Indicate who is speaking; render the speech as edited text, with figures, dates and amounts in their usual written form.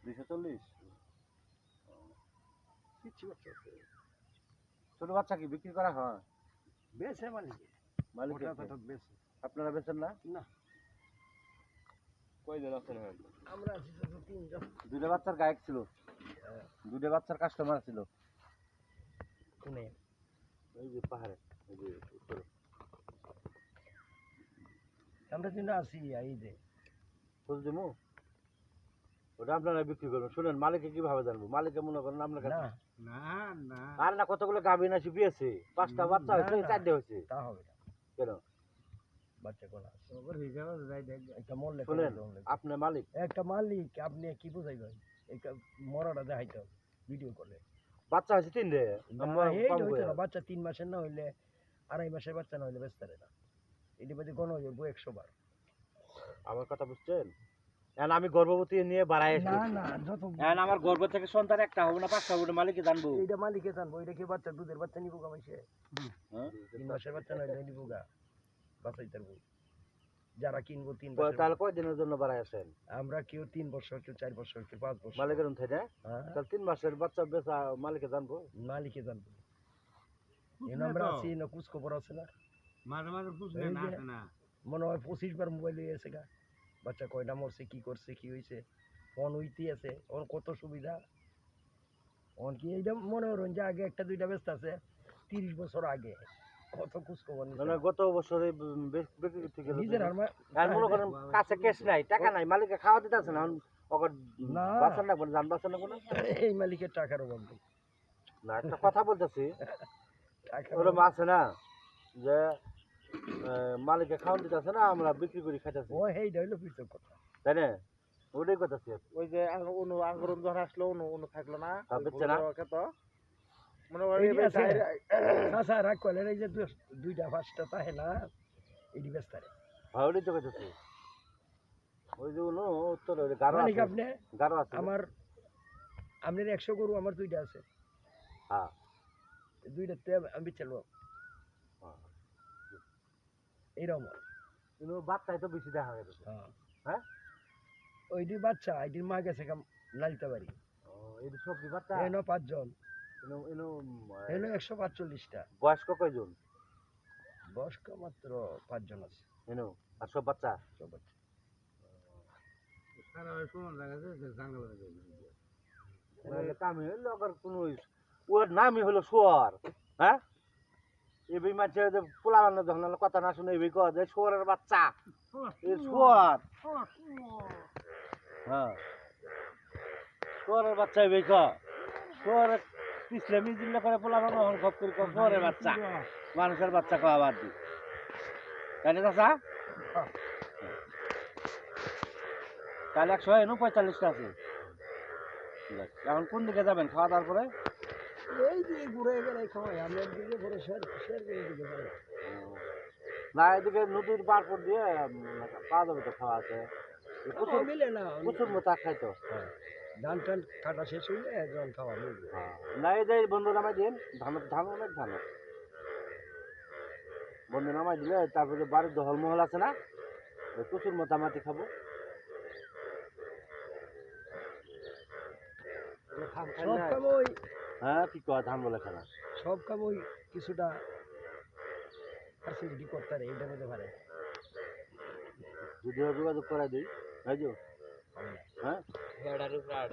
Speaker 1: 240
Speaker 2: কিছু বাচ্চা আছে
Speaker 1: ছোট বাচ্চা কি বিক্রি করা হয়?
Speaker 2: বেছে মালিকে
Speaker 1: মালিক
Speaker 2: বেছে
Speaker 1: আপনারা বেচেন না?
Speaker 2: না
Speaker 1: কয়জন আছেন?
Speaker 2: আমরা আছি শুধু 3 জন।
Speaker 1: দুইটা বাচ্চার গায়ক ছিল, দুইটা বাচ্চার কাস্টমার ছিল।
Speaker 2: কোনে
Speaker 1: এই যে পাহাড়ে, এই যে উপরে
Speaker 2: আমরা কিন্তু আছি এই যে
Speaker 1: খোঁজ দিমু, ওটা আপনারা বিক্রি করবেন। শুনেন, মালিককে কিভাবে জানবো? মালিককে মনে করেন আপনার কাছে
Speaker 2: না না না
Speaker 1: আর না, কতগুলো গাভী নাকি পেয়েছে, 5টা বাচ্চা হয়েছে, 4টে হয়েছে,
Speaker 2: তা হবে না।
Speaker 1: কেন?
Speaker 2: বাচ্চা কোন আছে ওর হিসাবে যাই দেখ একটা মরলে
Speaker 1: শুনেন, আপনি মালিক,
Speaker 2: একটা মালিক আপনি কি বুঝাইবেন? একটা মরাটা দেখাইতে হবে ভিডিও করলে।
Speaker 1: বাচ্চা হয়েছে 3টে,
Speaker 2: বাচ্চা 3 মাসের না হইলে 2.5 মাসের বাচ্চা না হইলে বেচতে না। এটি বাদে গণ হইব 100 বার।
Speaker 1: আমার কথা বুঝছেন? এখন আমি গর্ভবতী নিয়ে বাড়াই
Speaker 2: না না যত
Speaker 1: এখন আমার গর্ভ থেকে সন্তান একটা হবে না 5টা হবে না, মালিককে জানবো।
Speaker 2: এইটা মালিকে জানবো। এটা কি বাচ্চা দুধের বাচ্চা নিবো কামাইছে? 3 মাসের বাচ্চা নইলে নিবো গা বাঁচাই তারবো। যারা কিনবো 3 বছর।
Speaker 1: তাহলে কয় দিনের জন্য বাড়াই আছেন?
Speaker 2: আমরা কেউ 3 বছর, কেউ 4 বছর, কেউ 5 বছর।
Speaker 1: মালিকের থেকে তাহলে 3 মাসের বাচ্চা বেচা মালিকে জানবো?
Speaker 2: মালিকে জানবো। এই আমরা আছি না, কুছ খবর আছে না,
Speaker 3: মাঝে মাঝে বুঝলে না আসে না।
Speaker 2: মনে হয় 25 বার মোবাইল হয়ে গেছে গা। বাচ্চা কয়টা মরছে, কি করছে, কি হয়েছে, ফোন হইতে আছে। ওর কত সুবিধা। ওর কি এইটা মনে করেন যে আগে একটা দুইটা ব্যস্ত আছে 30 বছর আগে কত খোঁজ খবর
Speaker 1: মানে গত বছরে বিক্রি থেকে
Speaker 2: নিজের
Speaker 1: আর মনে করেন কাছে ক্যাশ নাই, টাকা নাই, মালিককে খাওয়া দিতে আছে না, ওকে
Speaker 2: না
Speaker 1: বাঁচান না, জান বাঁচান না কোনো।
Speaker 2: এই মালিকের টাকার অভাব নেই।
Speaker 1: না, একটা কথা বলতেছি,
Speaker 2: টাকার
Speaker 1: ওরকম আছে না যে মালিককে খাওয়া দিতে আছে না, আমরা বিক্রি করি খাইতেছি,
Speaker 2: ও এইটা হইলো পিছর কথা,
Speaker 1: তাই না? ওটাই কথা।
Speaker 3: ওই যে আঙ্গুরন যখন আসলো অনু থাকলো না,
Speaker 1: বেচছে না
Speaker 3: তো মনে হয়
Speaker 2: আচ্ছা রাগ করলেন। এই যে 2টা 5টা তাহে না এটি বেস্তারে
Speaker 1: ওটাই তো কথা। ওই যে উনো উত্তর গারো
Speaker 2: মালিক
Speaker 1: আছে,
Speaker 2: আপনি
Speaker 1: গারো আছে
Speaker 2: আমার আপনার 100 গরু আমার 2টা আছে।
Speaker 1: হ্যাঁ
Speaker 2: 2টাতে আমি চলবো এইরকম।
Speaker 1: কিন্তু বাচ্চাই তো বেশি দেখা গেছে। হ্যাঁ
Speaker 2: ওইটি বাচ্চা এটির মা গেছে লালিতা বাড়ি।
Speaker 1: এই সবজি বাচ্চা
Speaker 2: এনো 5 জন,
Speaker 1: এনো এনো
Speaker 2: এনো 145টা।
Speaker 1: বয়স্ক কয়জন?
Speaker 2: বয়স্ক মাত্র 5 জন আছে।
Speaker 1: এনো আর সব বাচ্চা
Speaker 2: সব বাচ্চা।
Speaker 3: সারা সময় দেখা যাচ্ছে জাঙ্গল
Speaker 1: কামে হইলো আবার কোনো ওর নামই হলো শুয়ার। হ্যাঁ এই মাঝে পোলা বানো যখন কথা না শুনে এই কয় যে শুয়ারের বাচ্চা, এই শুয়ার। হ্যাঁ শুয়ারের বাচ্চা এই কয় শুয়ারের পিছলে মিজিল করে পোলা বানো হন খপ করে শুয়ারের বাচ্চা, মানুষের বাচ্চা কয় আবার দি, তাই না চাচা? তাহলে 145টা আছে। এখন কোন দিকে যাবেন খাওয়া দাওয়ার পরে?
Speaker 2: এই যে ঘুরে গেলে খাওয়াই আমরা দিকে পরে শেয়ার দিকে যাই
Speaker 1: না, এদিকে নদীর পার পর দিয়ে পাওয়া যাবে তো, খাওয়া আছে
Speaker 2: মিলে না।
Speaker 1: প্রচুর মতো খাইতো।
Speaker 2: ধান টান কাটা শেষ হইলে জল খাওয়া মিলবে।
Speaker 1: না এই যে বন্ধু নামাই দিন, ধান ধান অনেক ধান বন্ধু নামাই দিলে তারপরে বাড়ির দহল মহল আছে না, প্রচুর মোটামাটি খাবো।
Speaker 2: সব কাম ওই
Speaker 1: হ্যাঁ কি কয় ধান বলে খানা,
Speaker 2: সব কাম ওই কিছুটা ফ্যাসিলিটি করতে পারে এইটা মধ্যে পারে।
Speaker 1: যদি যোগাযোগ করাই দিই, হ্যাঁ।